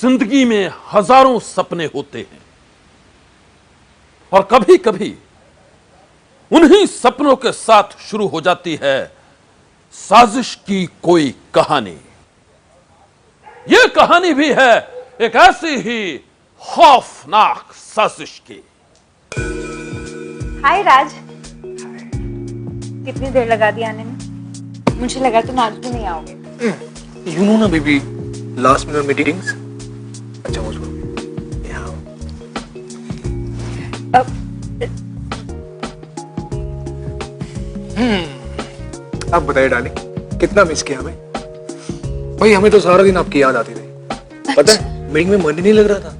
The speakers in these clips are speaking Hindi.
जिंदगी में हजारों सपने होते हैं और कभी कभी उन्हीं सपनों के साथ शुरू हो जाती है साजिश की कोई कहानी। यह कहानी भी है एक ऐसी ही खौफनाक साजिश की। हाय राज, कितनी देर लगा दी आने में? मुझे लगा तुम आज भी नहीं आओगे। यू नो ना बेबी, लास्ट मिनट मीटिंग्स। अच्छा वो छोड़ो, यहाँ अब बताइए डार्लिंग, कितना मिस किया हमें? भाई हमें तो सारा दिन आपकी याद आती रही। पता है मीटिंग में मन ही नहीं लग रहा था,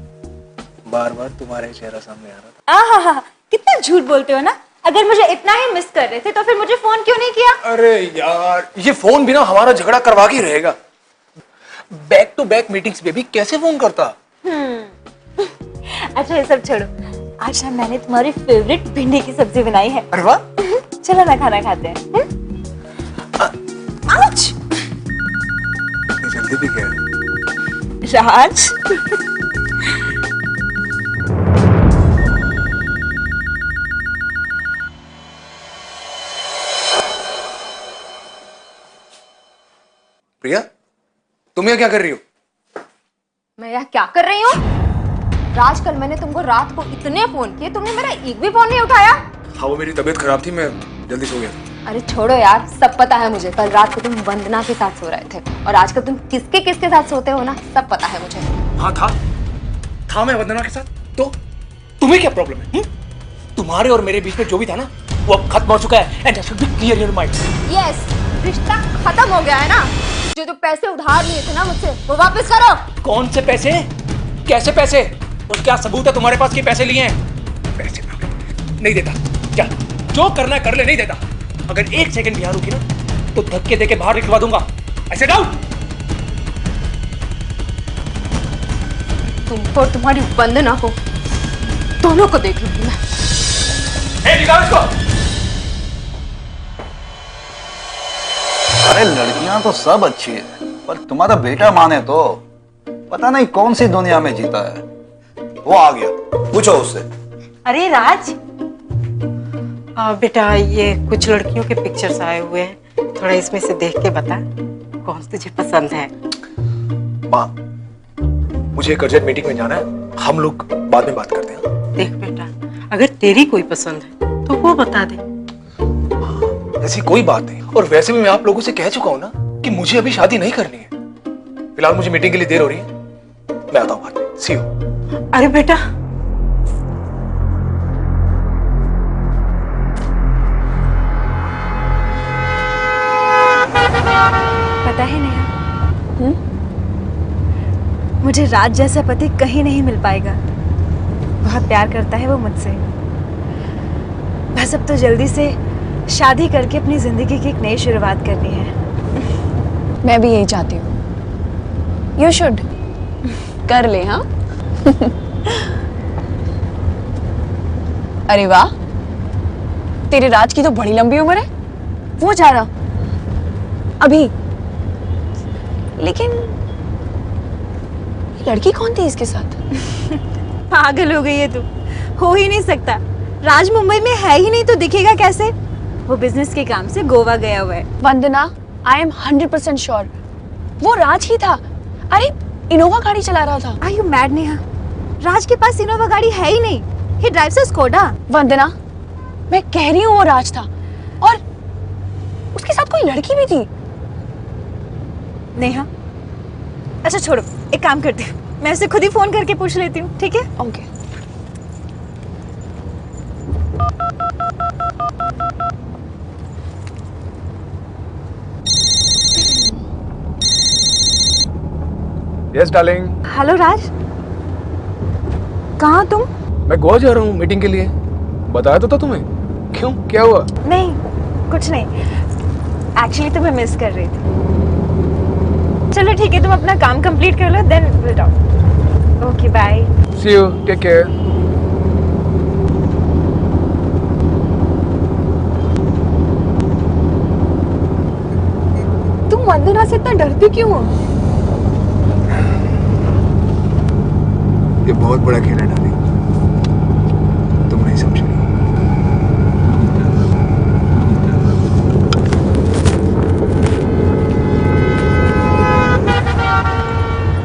बार बार तुम्हारा चेहरा सामने आ रहा था। कितना झूठ बोलते हो ना। अगर मुझे इतना ही मिस कर रहे थे तो फिर मुझे फोन क्यों नहीं किया? अरे यार, ये फोन भी ना हमारा झगड़ा करवा के रहेगा। Back to back meetings baby, कैसे फोन करता? अच्छा ये सब छोड़ो, आज ना मैंने तुम्हारी फेवरेट भिंडी की सब्जी बनाई है। अरे वाह, चलो ना खाना खाते हैं। आज जल्दी भी गया राज। प्रिया, तुम यहाँ क्या कर रही हो? मैं यहाँ क्या कर रही हूँ? राज, कल मैंने तुमको रात को इतने फोन किए, तुमने मेरा एक भी फोन नहीं उठाया। हाँ वो मेरी तबीयत खराब थी, मैं जल्दी सो गया। अरे छोड़ो यार, सब पता है मुझे। कल रात को तुम वंदना के साथ सो रहे थे और आजकल तुम किसके किसके साथ सोते हो ना, सब पता है मुझे। हाँ था मैं वंदना के साथ। तो तुम्हें क्या प्रॉब्लम है? तुम्हारे और मेरे बीच में जो भी था ना, वो अब खत्म हो चुका है। And I should be clear in your mind. Yes, रिश्ता खत्म हो गया है ना। जो तो पैसे उधार लिए थे ना मुझसे, वो वापस करो। कौन से पैसे? कैसे पैसे? और क्या सबूत है तुम्हारे पास कि पैसे लिए हैं? पैसे नहीं देता। क्या जो करना है कर ले, नहीं देता। अगर एक सेकंड भी यहाँ रुकी ना तो धक्के देके बाहर निकलवा दूंगा। ऐसे डाउन। तुमको और तुम्हारी वंदना को दोनों को देख लूंगी मैं। निकाल इसको। अरे लड़कियां तो सब अच्छी है, पर तुम्हारा बेटा माने तो पता नहीं कौन सी दुनिया में जीता है। वो आ गया, पूछो उससे। अरे राज, बेटा ये कुछ लड़कियों के पिक्चर्स आए हुए हैं, थोड़ा इसमें से देख के बता कौन तुझे पसंद है। माँ, मुझे एक अर्जेंट मीटिंग में जाना है, हम लोग बाद में बात करते हैं। देख बेटा, अगर तेरी कोई पसंद है तो वो बता दे। ऐसी कोई बात नहीं, और वैसे भी मैं आप लोगों से कह चुका हूं ना कि मुझे अभी शादी नहीं करनी है। फिलहाल मुझे मीटिंग के लिए देर हो रही है, मैं आता हूं बाद में। सी यू। अरे बेटा, पता है नेहा, मुझे राज जैसा पति कहीं नहीं मिल पाएगा। बहुत प्यार करता है वो मुझसे। बस अब तो जल्दी से शादी करके अपनी जिंदगी की एक नई शुरुआत करनी है। मैं भी यही चाहती हूँ। यू शुड कर ले। हाँ अरे वाह, तेरे राज की तो बड़ी लंबी उम्र है। वो जा रहा अभी, लेकिन ये लड़की कौन थी इसके साथ? पागल हो गई है तू, हो ही नहीं सकता। राज मुंबई में है ही नहीं तो दिखेगा कैसे? वो बिजनेस के काम से गोवा गया हुआ है। वंदना, आई एम 100% श्योर वो राज ही था। अरे इनोवा गाड़ी चला रहा था। Are you mad Neha? Raj के पास इनोवा गाड़ी है ही नहीं। ही ड्राइव्स अ स्कोडा। वंदना, मैं कह रही हूँ वो राज था, और उसके साथ कोई लड़की भी थी। नेहा, अच्छा छोड़ो, एक काम करती हूँ, मैं उसे खुद ही फोन करके पूछ लेती हूँ, ठीक है? ओके। Yes darling. हेलो राज, कहाँ तुम? मैं गोवा जा रहा हूँ मीटिंग के लिए। बताया तो था तुम्हें। क्यों, क्या हुआ? नहीं, कुछ नहीं। एक्चुअली तुम्हें मिस कर रही थी। चलो ठीक है, तुम अपना काम कंप्लीट कर लो, then will talk. Okay bye. See you, take care. तुम वंदना से इतना डरती क्यों हो? ये बहुत बड़ा खेल है डार्लिंग, तुम नहीं समझ रही।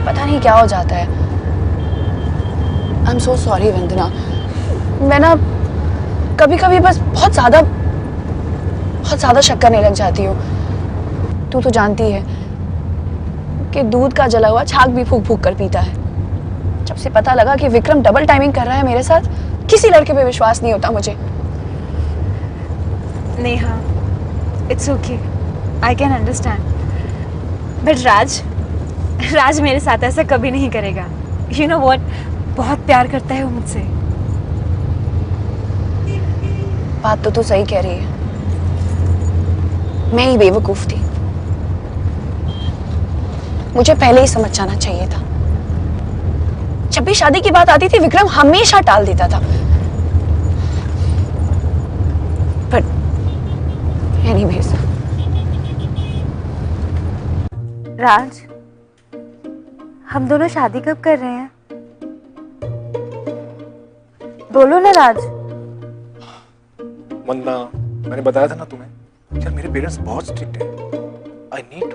पता नहीं क्या हो जाता है। आई एम सो सॉरी वंदना। मैं ना कभी कभी बस बहुत ज्यादा शक करने लग जाती हूँ। तू तो जानती है कि दूध का जला हुआ छाछ भी फूक फूक कर पीता है। जब से पता लगा कि विक्रम डबल टाइमिंग कर रहा है मेरे साथ, किसी लड़के पे विश्वास नहीं होता मुझे। Neha, it's okay, I can understand, but Raj मेरे साथ ऐसा कभी नहीं करेगा। यू नो व्हाट, बहुत प्यार करता है वो मुझसे। बात तो तू सही कह रही है, मैं ही बेवकूफ थी। मुझे पहले ही समझ जाना चाहिए था। जब भी शादी की बात आती थी विक्रम हमेशा टाल देता था। बट एनीवेज, राज, हम दोनों शादी कब कर रहे हैं? बोलो ना राज। वंदना, मैंने बताया था ना तुम्हें, यार मेरे पेरेंट्स बहुत स्ट्रिक्ट हैं। I need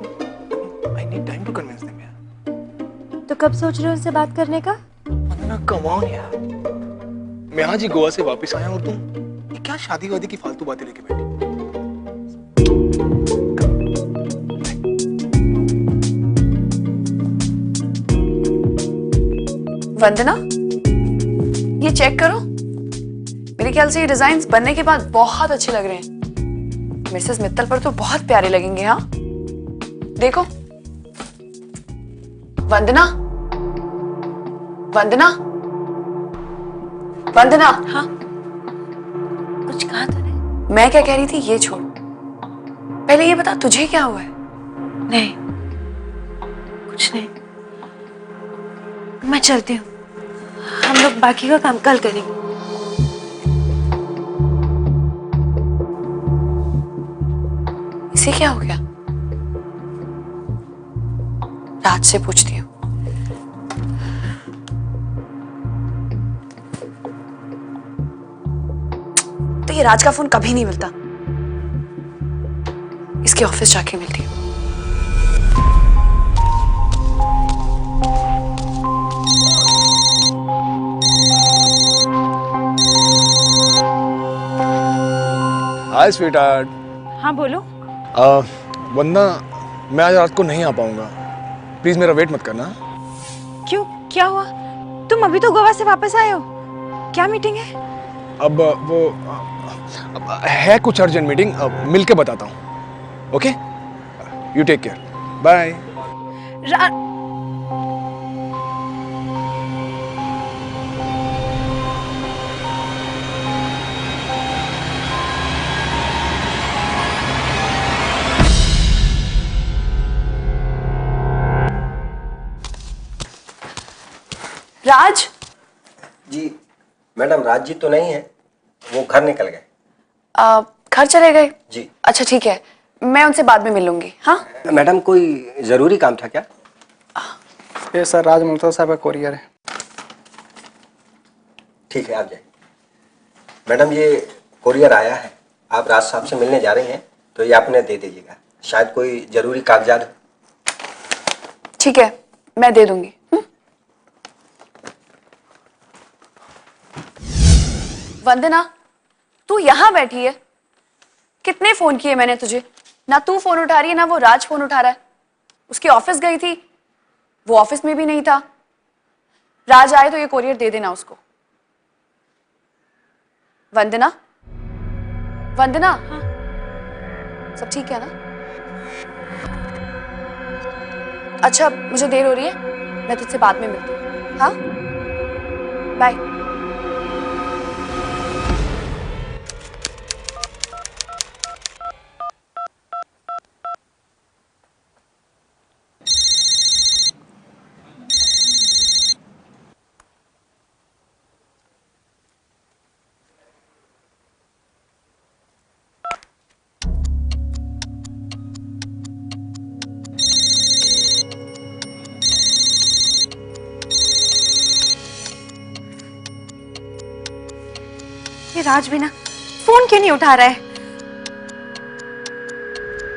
time to convince them यार। तो कब सोच रहे हो उनसे बात करने का? वंदना कम ऑन यार, मैं आज ही गोवा से वापस आया और तुम ये क्या शादी वादी की फालतू बातें लेके बैठी। वंदना, ये चेक करो। मेरे ख्याल से ये डिजाइन्स बनने के बाद बहुत अच्छे लग रहे हैं। मिसेस मित्तल पर तो बहुत प्यारे लगेंगे। हाँ देखो। वंदना, वंदना, वंदना। हाँ, कुछ कहा तूने? मैं क्या कह रही थी ये छोड़, पहले ये बता तुझे क्या हुआ है? नहीं, कुछ नहीं। मैं चलती हूँ, हम लोग बाकी का काम कल करेंगे। इसे क्या हो गया? राज से पूछती हूँ। तो ये राज का फोन कभी नहीं मिलता, इसके ऑफिस जाके मिलती हूँ। हाय स्वीटहार्ट। हाँ बोलो। वंदना, मैं आज रात को नहीं आ पाऊंगा, प्लीज मेरा वेट मत करना। क्यों, क्या हुआ? तुम अभी तो गोवा से वापस आए हो, क्या मीटिंग है? अब है कुछ अर्जेंट मीटिंग, मिल के बताता हूँ। Okay, you take care, bye. Raj ji madam, Raj ji तो नहीं है, वो घर निकल गए। घर चले गए? जी। अच्छा ठीक है, मैं उनसे बाद में मिल लूंगी। हाँ मैडम, कोई जरूरी काम था क्या? ये सर राज मल्होत्रा साहब का कोरियर है। ठीक है, आप जाइए। मैडम, ये कोरियर आया है, आप राज साहब से मिलने जा रही हैं, तो ये आपने दे दीजिएगा, शायद कोई जरूरी कागजात हो। ठीक है, मैं दे दूंगी। वंदना, तू यहाँ बैठी है? कितने फोन किए मैंने तुझे, ना तू फोन उठा रही है ना वो राज फोन उठा रहा है। उसके ऑफिस गई थी, वो ऑफिस में भी नहीं था। राज आए तो ये कोरियर दे देना उसको। वंदना, वंदना। हाँ। सब ठीक है ना? अच्छा, मुझे देर हो रही है, मैं तुझसे बाद में मिलती हूँ। हाँ, बाय। ये राज भी ना फोन क्यों नहीं उठा रहा है?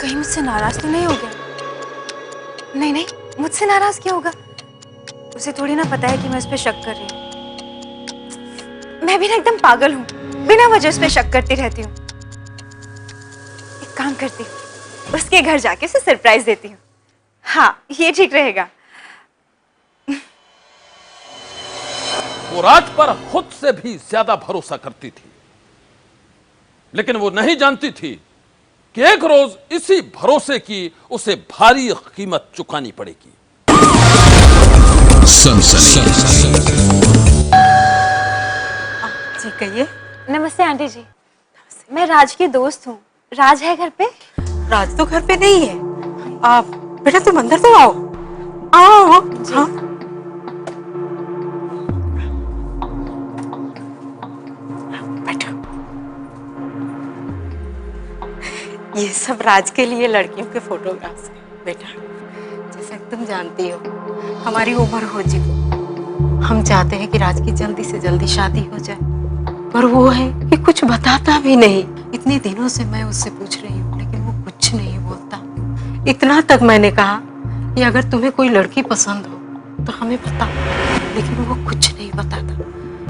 कहीं मुझसे नाराज तो नहीं हो गया? नहीं नहीं, मुझसे नाराज क्या होगा? उसे थोड़ी ना पता है कि मैं उस पर शक कर रही हूँ। मैं भी ना एकदम पागल हूँ, बिना वजह उस पर शक करती रहती हूँ। एक काम करती हूँ, उसके घर जाके उसे सरप्राइज देती हूँ। हाँ, ये ठीक रहेगा। वो राज पर खुद से भी ज्यादा भरोसा करती थी, लेकिन वो नहीं जानती थी कि एक रोज इसी भरोसे की उसे भारी कीमत चुकानी पड़ेगी। जी कहिए। नमस्ते आंटी जी, मैं राज की दोस्त हूँ। राज है घर पे? राज तो घर पे नहीं है। आप बेटा तुम अंदर तो आओ। आओ। हाँ। बैठो। ये सब राज के लिए लड़कियों के फोटोग्राफ्स हैं बेटा। जैसा कि तुम जानती हो, हमारी उम्र हो चुकी, हम चाहते हैं कि राज की जल्दी से जल्दी शादी हो जाए, पर वो है कि कुछ बताता भी नहीं। इतने दिनों से मैं उससे पूछ रही हूँ, लेकिन वो कुछ नहीं बोलता। इतना तक मैंने कहा कि अगर तुम्हें कोई लड़की पसंद हो तो हमें बता, लेकिन वो कुछ नहीं बताता।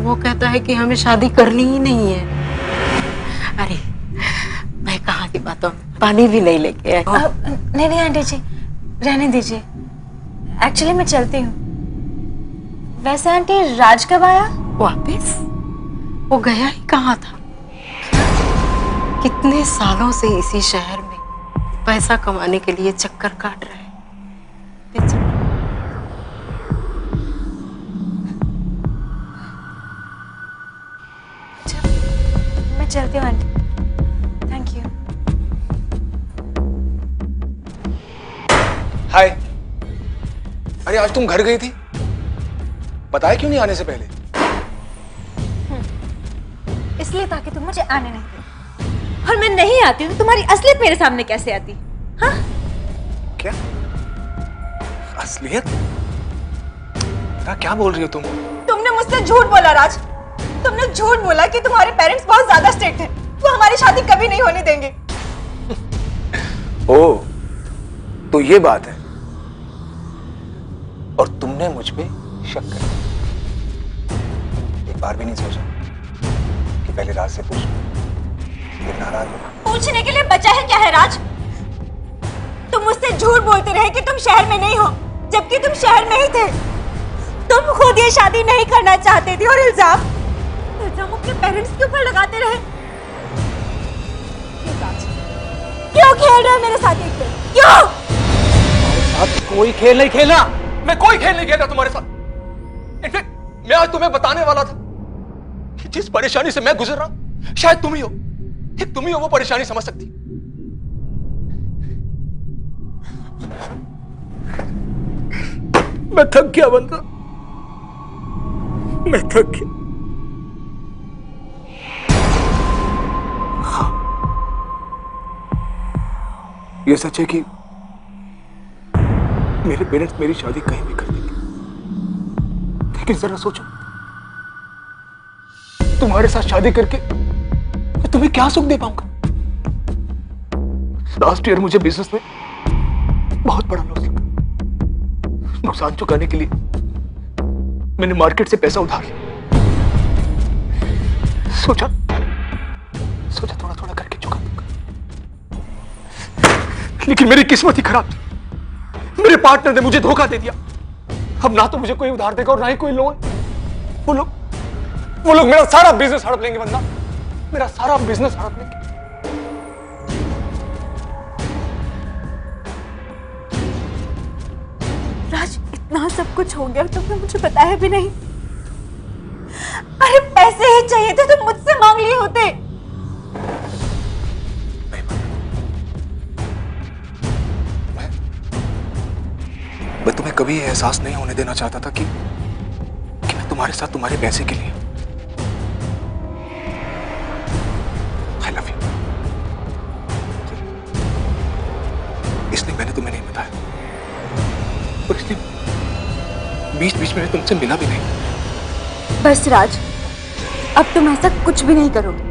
वो कहता है कि हमें शादी करनी ही नहीं है। अरे मैं कहाँ की बातों में पानी भी नहीं लेके आई। नहीं नहीं आंटी जी, रहने दीजिए। एक्चुअली मैं चलती हूँ। वैसे आंटी राज कब आया? वापिस? वो गया ही कहाँ था? कितने सालों से इसी शहर में पैसा कमाने के लिए चक्कर काट रहा है। मैं चलती हूँ आंटी। Thank you. हाय। अरे आज तुम घर गई थी, बताया क्यों नहीं आने से पहले? इसलिए ताकि तुम मुझे आने नहीं दे। और मैं नहीं आती हूँ, तुम्हारी असलियत मेरे सामने कैसे आती? हाँ? क्या असलियत? क्या बोल रही हो तुम? तुमने मुझसे झूठ बोला राज। तुमने झूठ बोला कि तुम्हारे पेरेंट्स बहुत ज्यादा स्ट्रिक्ट हैं, वो हमारी शादी कभी नहीं होने देंगे। ओ, तो ये बात है। और तुमने मुझ पे शक कर, एक बार भी नहीं सोचा कि पहले राज से पूछ, ये नाराज हो? पूछने के लिए बचा है क्या है राज? तुम मुझसे झूठ बोलते रहे कि तुम शहर में नहीं हो, जबकि तुम शहर में ही थे। तुम खुद ये शादी नहीं करना चाहते थे और इल्जाम अपने पेरेंट्स के ऊपर लगाते रहे। क्यों खेल रहे हो मेरे साथ ये खेल? क्यों? साथ कोई खेल नहीं खेला। मैं कोई खेल नहीं खेला तुम्हारे साथ। इनफैक्ट मैं आज तुम्हें बताने वाला था कि जिस परेशानी से मैं गुजर रहा हूं, शायद तुम ही हो, ठीक तुम ही हो वो परेशानी समझ सकती। मैं थक गया बंदा, मैं थक गया। हाँ, ये सच है कि मेरे पेरेंट्स मेरी शादी कहीं भी कर देंगे, लेकिन जरा सोचो, तुम्हारे साथ शादी करके मैं तुम्हें क्या सुख दे पाऊंगा? लास्ट ईयर मुझे बिजनेस में बहुत बड़ा लॉस लगा। नुकसान चुकाने के लिए मैंने मार्केट से पैसा उधार लिया। सोचा थोड़ा थोड़ा करके चुका दूंगा, लेकिन मेरी किस्मत ही खराब थी। मेरे पार्टनर ने मुझे धोखा दे दिया। अब ना तो मुझे कोई उधार देगा और ना ही कोई लोन। वो लोग मेरा सारा बिजनेस हड़प लेंगे बंदा, मेरा सारा बिजनेस हड़प लेंगे। राज, इतना सब कुछ हो गया, तुमने मुझे बताया भी नहीं। अरे पैसे ही चाहिए थे तो मुझसे मांग लिए होते। मैं तुम्हें कभी एहसास नहीं होने देना चाहता था कि मैं तुम्हारे साथ तुम्हारे पैसे के लिए। I love you। इसलिए मैंने तुम्हें नहीं बताया, और इसलिए बीच बीच में तुमसे मिला भी नहीं। बस राज, अब तुम ऐसा कुछ भी नहीं करोगे।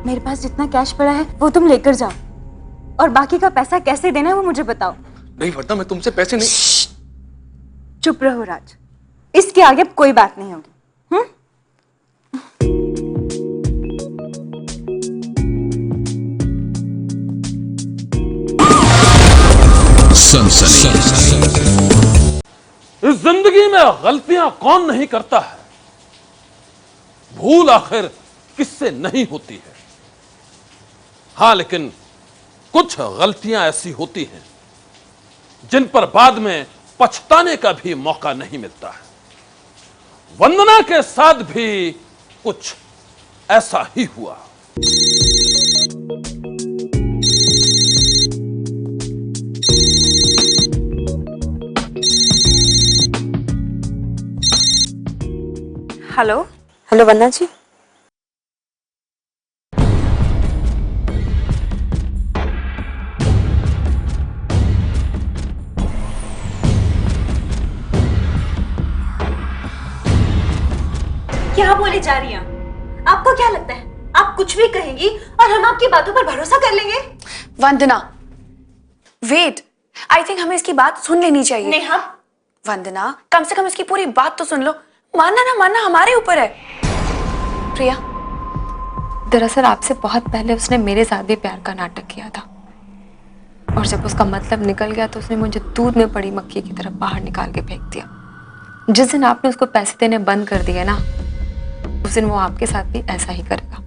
मेरे पास जितना कैश पड़ा है वो तुम लेकर जाओ, और बाकी का पैसा कैसे देना है वो मुझे बताओ। नहीं वरना मैं तुमसे पैसे नहीं। चुप रहो राज, इसके आगे अब कोई बात नहीं होगी। इस जिंदगी में गलतियां कौन नहीं करता है, भूल आखिर किससे नहीं होती है। हां, लेकिन कुछ गलतियां ऐसी होती हैं जिन पर बाद में पछताने का भी मौका नहीं मिलता है। वंदना के साथ भी कुछ ऐसा ही हुआ। हेलो हेलो वंदना जी। क्या बोले जा रही हैं? आपको क्या लगता है आप कुछ भी कहेंगी और हम आपकी बातों पर भरोसा कर लेंगे? वंदना, वेट, आई थिंक हमें इसकी बात सुन लेनी चाहिए। नेहा, वंदना, कम से कम इसकी पूरी बात तो सुन लो। मानना ना मानना हमारे ऊपर है। प्रिया, दरअसल आपसे बहुत पहले उसने मेरे साथ भी प्यार का नाटक किया था, और जब उसका मतलब निकल गया तो उसने मुझे दूध में पड़ी मक्खी की तरह बाहर निकाल के फेंक दिया। जिस दिन आपने उसको पैसे देने बंद कर दिए ना, उस दिन वो आपके साथ भी ऐसा ही करेगा,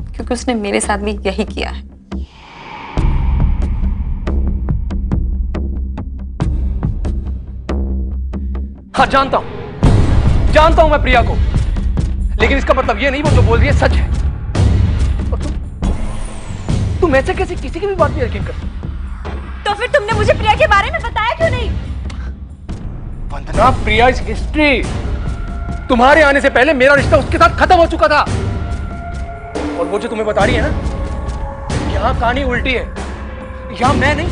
क्योंकि उसने मेरे साथ भी यही किया है। हाँ जानता हूं मैं प्रिया को, लेकिन इसका मतलब ये नहीं वो जो बोल रही है सच है। और तुम ऐसे कैसे किसी की भी बात पे यकीन करती? तो फिर तुमने मुझे प्रिया के बारे में बताया क्यों नहीं? वंदना, प्रिया इज हिस्ट्री। तुम्हारे आने से पहले मेरा रिश्ता उसके साथ खत्म हो चुका था। और वो जो तुम्हें बता रही है ना, यहां कहानी उल्टी है। यहां मैं नहीं,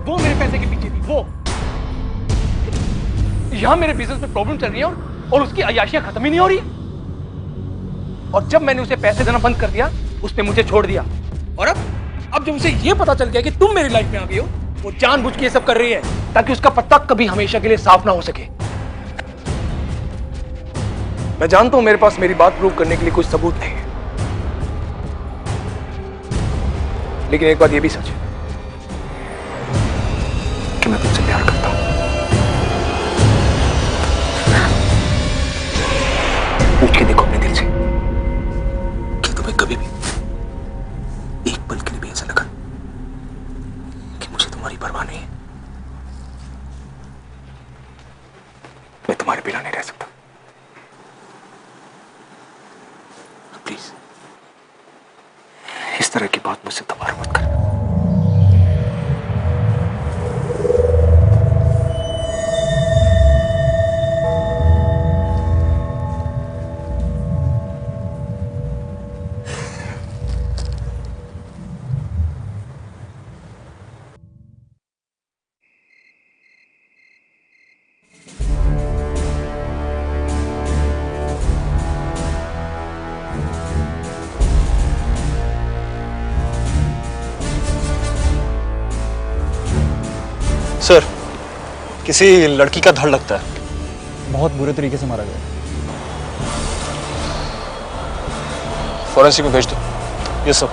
वो मेरे पैसे के पीछे थी। वो यहां मेरे बिजनेस में प्रॉब्लम चल रही है और उसकी अय्याशियां खत्म ही नहीं हो रही। और जब मैंने उसे पैसे देना बंद कर दिया, उसने मुझे छोड़ दिया। और अब जब उसे यह पता चल गया कि तुम मेरी लाइफ में आ गई हो, वो जानबूझ के ये सब कर रही है ताकि उसका पत्ता कभी हमेशा के लिए साफ ना हो सके। मैं जानता हूं मेरे पास मेरी बात प्रूव करने के लिए कोई सबूत नहीं है, लेकिन एक बात यह भी सच है कि मैं तुमसे प्यार करता हूं। पूछ के देखो अपने दिल से कि तुम्हें कभी भी एक पल के लिए भी ऐसा लगा कि मुझे तुम्हारी परवाह नहीं है? मैं तुम्हारे बिना नहीं रह सकता। प्लीज इस तरह की बात मुझसे दोबारा मत कर। सर, किसी लड़की का धड़ लगता है, बहुत बुरे तरीके से मारा गया। फॉरेंसिक में भेज दो। ये सब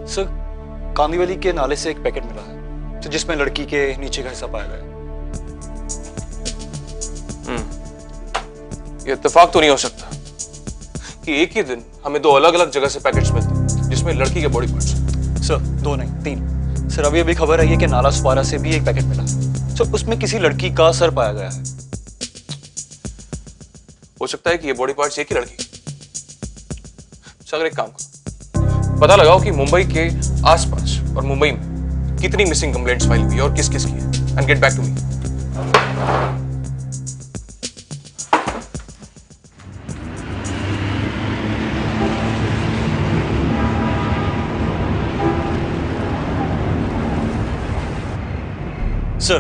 सर कांदीवली के नाले से एक पैकेट मिला है, तो जिसमें लड़की के नीचे का हिस्सा पाया गया। ये इत्तेफाक तो नहीं हो सकता कि एक ही दिन हमें दो अलग अलग जगह से पैकेट्स मिलते हैं जिसमें लड़की के बॉडी पार्ट्स। सर, दो नहीं, तीन। सर, अभी अभी खबर आई है कि नाला सुपारा से भी एक पैकेट मिला। सर, उसमें किसी लड़की का सर पाया गया है। हो सकता है कि ये बॉडी पार्ट्स एक ही लड़की। अगर एक काम करो, पता लगाओ कि मुंबई के आसपास और मुंबई में कितनी मिसिंग कंप्लेंट्स फाइल हुई और किस किस की है, and get back to me. Sir,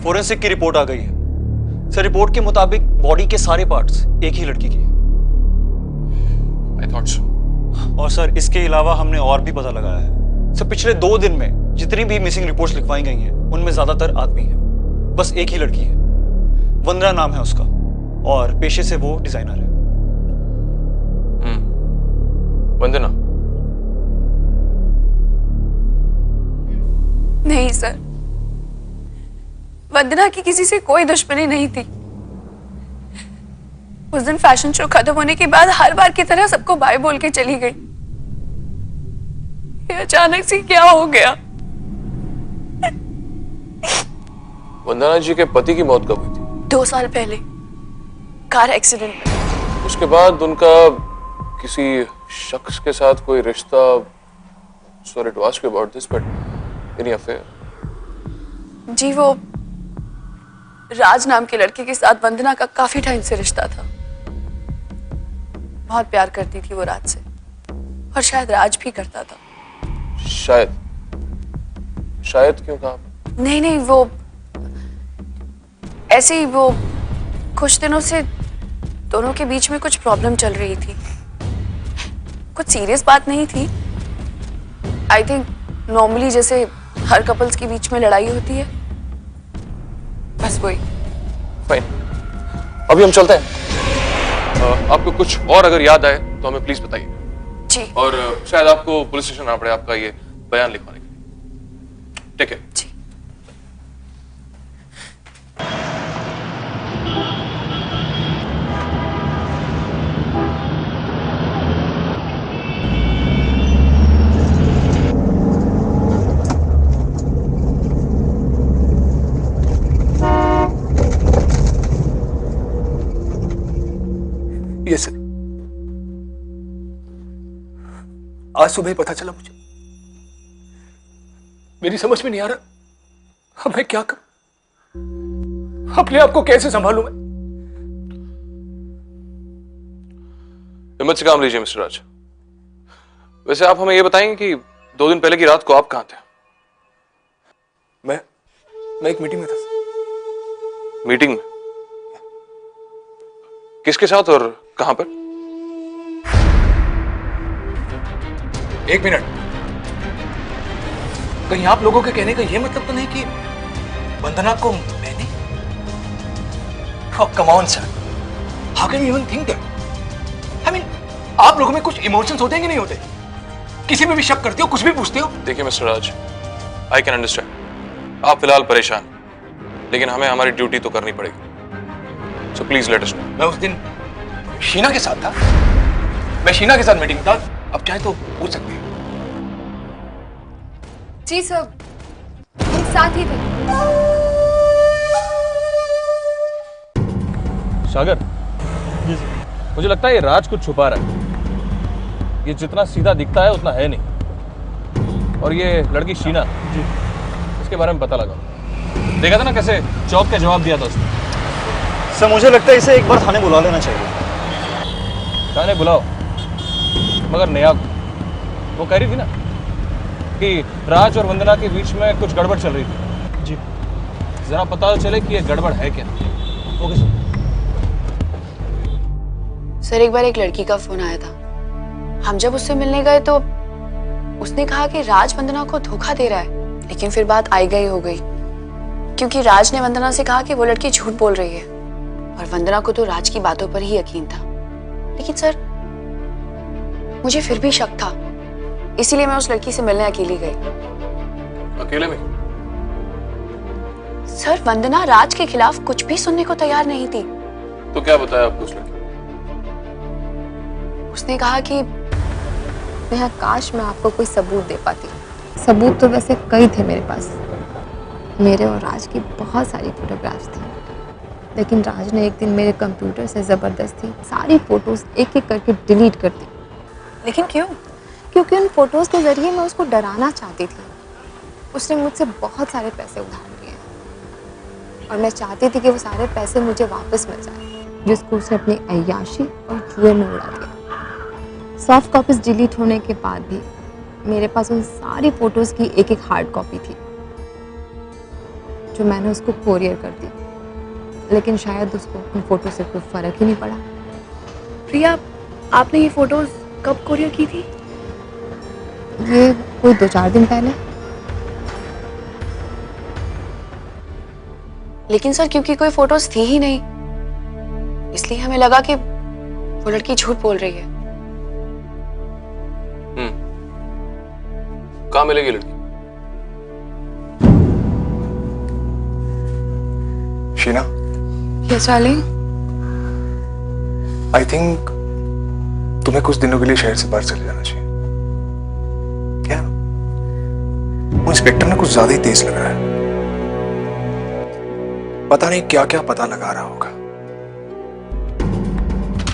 forensic की रिपोर्ट आ गई है। सर, रिपोर्ट के मुताबिक बॉडी के सारे पार्ट्स एक ही लड़की के हैं। I thought so. और सर, इसके अलावा हमने और भी पता लगाया है। सर, पिछले 2 दिन में जितनी भी मिसिंग रिपोर्ट्स लिखवाई गई हैं, उनमें ज्यादातर आदमी हैं। बस एक ही लड़की है, वंदना नाम है उसका, और पेशे से वो डिजाइनर है। वंदना? नहीं सर, वंदना की किसी से कोई दुश्मनी नहीं थी। उस दिन फैशन शो खत्म होने के बाद हर बार की तरह सबको बाय बोल के चली गई। ये अचानक से क्या हो गया? वंदना जी के पति की मौत कब हुई थी? 2 साल पहले कार एक्सीडेंट में। उसके बाद उनका किसी शख्स के साथ कोई रिश्ता? Sorry to ask you about this, but any affair? जी, वो राज नाम के लड़के के साथ वंदना का काफी टाइम से रिश्ता था। बहुत प्यार करती थी वो राज से, और शायद राज भी करता था। शायद? शायद क्यों कहा? नहीं नहीं, वो ऐसे ही, वो कुछ दिनों से दोनों के बीच में कुछ प्रॉब्लम चल रही थी। कुछ सीरियस बात नहीं थी। आई थिंक नॉर्मली जैसे हर कपल्स के बीच में लड़ाई होती है, बस वही। फाइन, अभी हम चलते हैं। आपको कुछ और अगर याद आए तो हमें प्लीज बताइए जी। और शायद आपको पुलिस स्टेशन आना पड़े आपका ये बयान लिखवाने के लिए। ठीक है जी। ये सर, आज सुबह पता चला मुझे। मेरी समझ में नहीं आ रहा अब मैं क्या करूं, अपने आप को कैसे संभालूं मैं। हिम्मत से काम लीजिए मिस्टर राज। वैसे आप हमें ये बताएंगे कि 2 दिन पहले की रात को आप कहां थे? मैं एक मीटिंग में था। मीटिंग में? किसके साथ और कहां पर? 1 मिनट, कहीं आप लोगों के कहने का यह मतलब तो नहीं कि वंदना को मैंने? Come on sir, how can you even think that? I mean, आप लोगों में कुछ इमोशंस होते हैं कि नहीं होते? किसी पे भी शक करते हो, कुछ भी पूछते हो? देखिए mister Raj, I can understand आप फिलहाल परेशान, लेकिन हमें हमारी ड्यूटी तो करनी पड़ेगी। So please let us know. मैं उस दिन शीना के साथ था, मैं शीना के साथ मीटिंग था। अब चाहे तो पूछ सकते हैं। जी सर, हम साथ ही थे। सागर, मुझे लगता है ये राज कुछ छुपा रहा है। ये जितना सीधा दिखता है उतना है नहीं। और ये लड़की शीना जी, इसके बारे में पता लगा, देखा था ना कैसे चौक का जवाब दिया था उसने। सर, मुझे लगता है इसे एक बार थाने बुला लेना चाहिए। थाने बुलाओ, मगर नया वो कह रही थी ना कि राज और वंदना के बीच में कुछ गड़बड़ चल रही थी। जी, जरा पता चले कि ये गड़बड़ है क्या। Okay sir. सर, एक बार एक लड़की का फोन आया था। हम जब उससे मिलने गए तो उसने कहा कि राज वंदना को धोखा दे रहा है, लेकिन फिर बात आई गई हो गई, क्योंकि राज ने वंदना से कहा कि वो लड़की झूठ बोल रही है, और वंदना को तो राज की बातों पर ही यकीन था। लेकिन सर, मुझे फिर भी शक था, इसीलिए मैं उस लड़की से मिलने अकेली गई। अकेले में? सर, वंदना राज के खिलाफ कुछ भी सुनने को तैयार नहीं थी। तो क्या बताया आपको उस लड़की? उसने कहा कि नेहा, काश मैं आपको कोई सबूत दे पाती। सबूत तो वैसे कई थे मेरे पास। मेरे और राज की बहुत सारी फोटोग्राफ्स थी, लेकिन राज ने एक दिन मेरे कंप्यूटर से ज़बरदस्ती सारी फोटोज एक एक करके डिलीट कर दी। लेकिन क्यों? क्योंकि उन फोटोज के जरिए मैं उसको डराना चाहती थी। उसने मुझसे बहुत सारे पैसे उधार लिए और मैं चाहती थी कि वो सारे पैसे मुझे वापस मिल जाए, जिसको उसने अपनी अय्याशी और जुए में उड़ा दिया। सॉफ्ट कॉपीज डिलीट होने के बाद भी मेरे पास उन सारी फोटोज की एक एक हार्ड कॉपी थी, जो मैंने उसको कोरियर कर दी, लेकिन शायद उसको अपनी फोटो से कोई फर्क ही नहीं पड़ा। प्रिया, आपने ये फोटोज कब कोरियर की थी? ये कोई 2-4 दिन पहले। लेकिन सर, क्योंकि कोई फोटोज थी ही नहीं, इसलिए हमें लगा कि वो लड़की झूठ बोल रही है। कहाँ मिलेगी लड़की? Sheena, yes darling. I think तुम्हें कुछ दिनों के लिए शहर से बाहर चले जाना चाहिए। क्या वो इंस्पेक्टर ने कुछ ज्यादा ही तेज लग रहा है, पता नहीं क्या क्या पता लगा रहा होगा।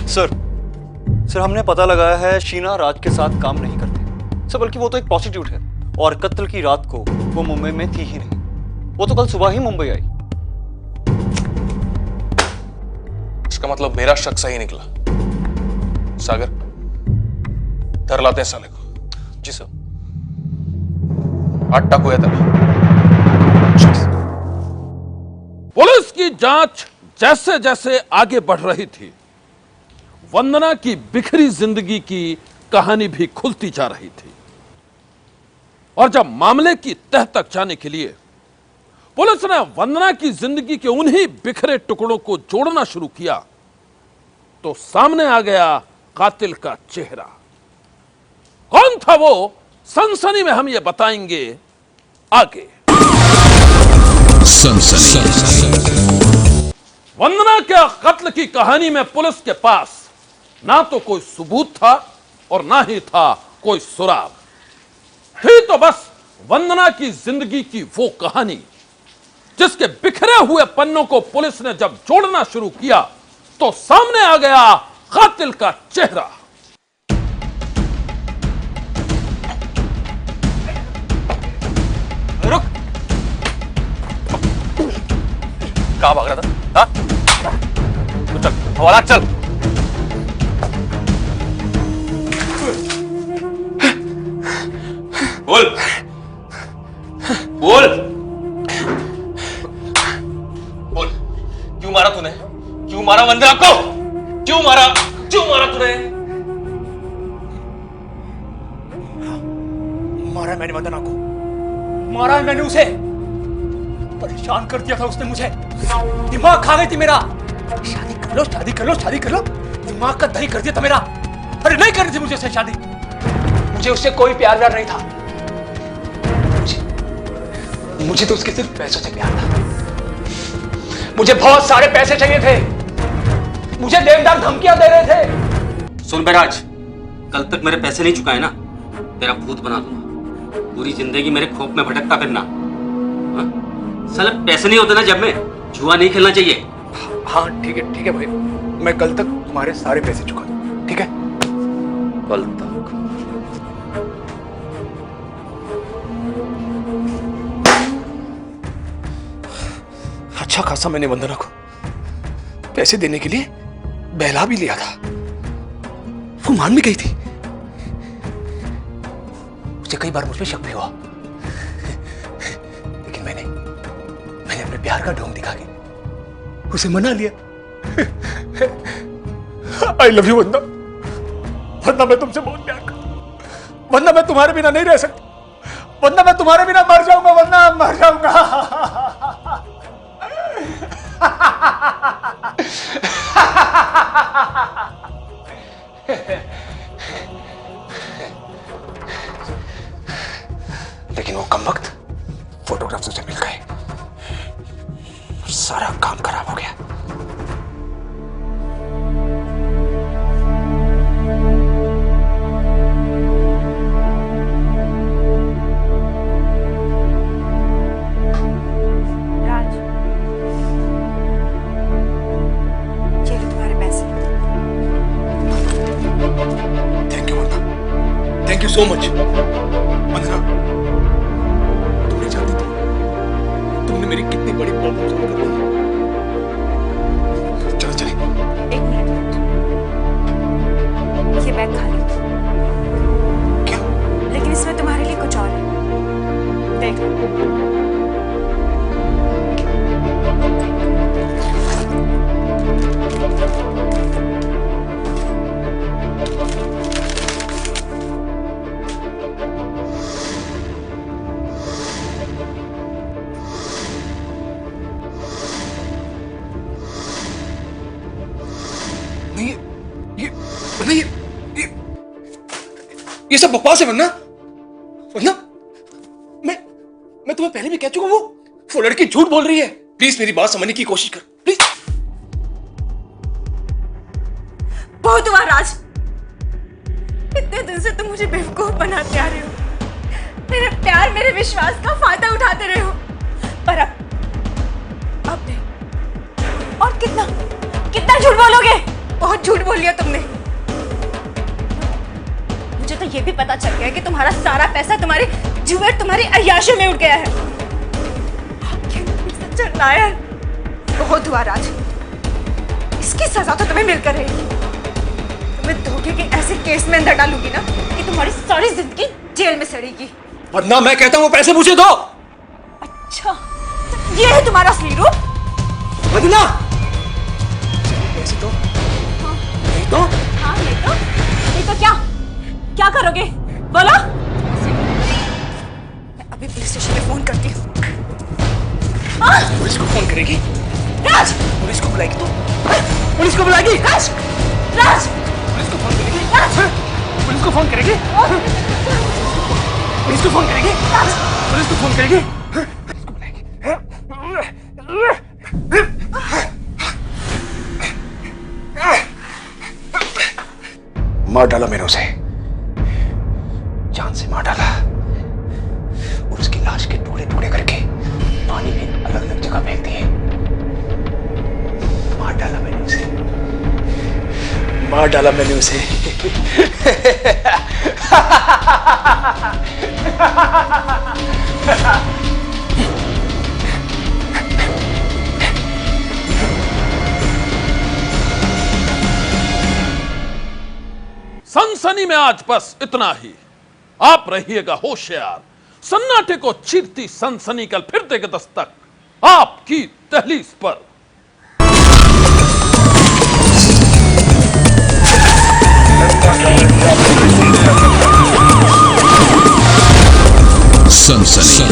सर हमने पता लगाया है शीना राज के साथ काम नहीं करती सर, बल्कि वो तो एक प्रोस्टिट्यूट है और कत्ल की रात को वो मुंबई में थी ही नहीं। वो तो कल सुबह ही मुंबई आई। इसका मतलब मेरा शक सही निकला। सागर, धर लाते हैं साले को। जी सर। आटा को तक। पुलिस की जांच जैसे जैसे आगे बढ़ रही थी, वंदना की बिखरी जिंदगी की कहानी भी खुलती जा रही थी। और जब मामले की तह तक जाने के लिए पुलिस ने वंदना की जिंदगी के उन्हीं बिखरे टुकड़ों को जोड़ना शुरू किया, तो सामने आ गया कातिल का चेहरा। कौन था वो, सनसनी में हम ये बताएंगे आगे। वंदना के कत्ल की कहानी में पुलिस के पास ना तो कोई सबूत था और ना ही था कोई सुराग। थी तो बस वंदना की जिंदगी की वो कहानी जिसके बिखरे हुए पन्नों को पुलिस ने जब जोड़ना शुरू किया, तो सामने आ गया कातिल का चेहरा। रुक, कहां भाग रहा था? हाँ? तो चल, हवाला चल। बोल, बोल, बोल, क्यों मारा तूने? क्यों मारा वंदना को? क्यों मारा तूने? मारा है मैंने वंदना को, मारा है मैंने उसे। परेशान कर दिया था उसने मुझे, दिमाग खा गई थी मेरा। शादी कर लो, शादी कर लो, शादी कर लो, दिमाग का दही कर दिया था मेरा। अरे नहीं करनी थी मुझे उससे शादी, मुझे उससे कोई प्यार व्यार नहीं था। मुझे तो उसके सिर्फ पैसों से प्यार था। मुझे बहुत सारे पैसे चाहिए थे, मुझे देवदार धमकियां दे रहे थे। सुन बेराज, कल तक मेरे पैसे नहीं चुकाए ना, तेरा भूत बना दूंगा। पूरी जिंदगी मेरे खौफ में भटकता फिरना। साले पैसे नहीं होते ना जब में, जुआ नहीं खेलना चाहिए। हाँ ठीक है भाई, मैं कल तक तुम्हारे सारे पैसे चुका दूं, ठीक है? कल तक? अच्छा खासा मैंने वंदना को पैसे देने के लिए बहला भी लिया था, वो मान भी गई थी। उसे कई बार मुझ पे शक भी हुआ, लेकिन मैंने अपने प्यार का ढोंग दिखा के उसे मना लिया। आई लव यू वंदना, वंदना मैं तुमसे बहुत प्यार करता हूं। वंदना मैं तुम्हारे बिना नहीं रह सकता, वंदना मैं तुम्हारे बिना मर जाऊंगा, वंदना मर जाऊंगा। लेकिन वो कमबख्त फोटोग्राफ्स से मिल गए, सारा काम खराब हो गया। राज, ये लो तुम्हारे पैसे। Thank you Vandana, thank you so much. Vandana, तुम नहीं जानती थी तुमने मेरी कितनी बड़ी प्रॉब्लम सॉल्व कर दी। चलो चले। एक मिनट, ये बैग खाली। क्यों? लेकिन इसमें तुम्हारे लिए कुछ और है, देख लो। बकवास है वरना वरना मैं तुम्हें पहले भी कह चुका हूं, वो लड़की झूठ बोल रही है। प्लीज मेरी बात समझने की कोशिश कर, प्लीज। बहुत हुआ राज, इतने दिन से तुम मुझे बेवकूफ बनाते आ रहे हो, मेरे प्यार मेरे विश्वास का फायदा उठाते रहे हो, पर अब नहीं। और कितना कितना झूठ बोलोगे? बहुत झूठ बोल लिया तुमने। मुझे तो ये भी पता चल गया कि तुम्हारा सारा पैसा तुम्हारे जुए, तुम्हारी अय्याशी में उड़ गया है। सच्चा नायर, बहुत हुआ राज, इसकी सजा तो तुम्हें मिलकर रहेगी। तुम्हें धोखे के ऐसे केस में अंदर डालूंगी ना कि तुम्हारी सारी जिंदगी जेल में सड़ेगी। वरना मैं कहता हूं वो पैसे मुझे दो। अच्छा, तो ये है तुम्हारा असली रूप? वंदना, पैसे दो। नहीं तो? हाँ नहीं तो क्या? क्या करोगे बोलो? मैं अभी पुलिस स्टेशन में फोन करती हूँ। पुलिस को फोन करेगी? राज! पुलिस को बुलाएगी? तो पुलिस को बुलाएगी? राज! राज! पुलिस को फोन करेगी? राज! पुलिस को फोन करेगी? पुलिस को फोन करेगी? पुलिस को फोन करेगी? पुलिस को बुलाएगी? मार डाला मैंने उसे, जान से मार डाला, और उसकी लाश के टुकड़े टुकड़े करके पानी में अलग अलग जगह फेंक दिए। मार डाला मैंने उसे, मार डाला मैंने उसे। सनसनी में आज बस इतना ही। आप रहिएगा होशियार, सन्नाटे को चीरती सनसनी कल फिर देगा दस्तक आपकी दहलीज पर। सनसनी